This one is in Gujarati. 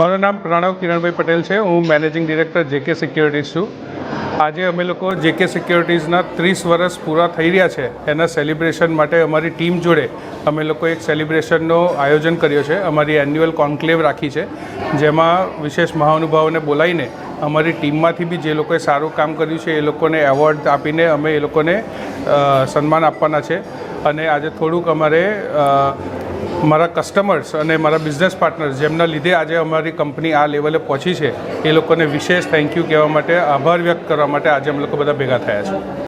મારું નામ પ્રણવ કિરણભાઈ પટેલ છે। હું મેનેજિંગ ડિરેક્ટર જેકે સિક્યોરિટીઝ છું। આજે અમે લોકો જેકે સિક્યોરિટીઝના 30 વર્ષ પૂરા થઈ રહ્યા છે એના સેલિબ્રેશન માટે અમારી ટીમ જોડે અમે લોકો એક સેલિબ્રેશનનો આયોજન કર્યો છે। અમારી એન્યુઅલ કોન્ક્લેવ રાખી છે, જેમાં વિશેષ મહાનુભાવોને બોલાવીને અમારી ટીમમાંથી બી જે લોકોએ સારું કામ કર્યું છે એ લોકોને એવોર્ડ આપીને અમે એ લોકોને સન્માન આપવાના છે। અને આજે થોડુંક અમારે મારા કસ્ટમર્સ અને મારા બિઝનેસ પાર્ટનર્સ જેમના લીધે આજે અમારી કંપની આ લેવલે પહોંચી છે એ લોકોને વિશેષ થેન્ક યુ કહેવા માટે, આભાર વ્યક્ત કરવા માટે આજે અમે લોકો બધા ભેગા થયા છે।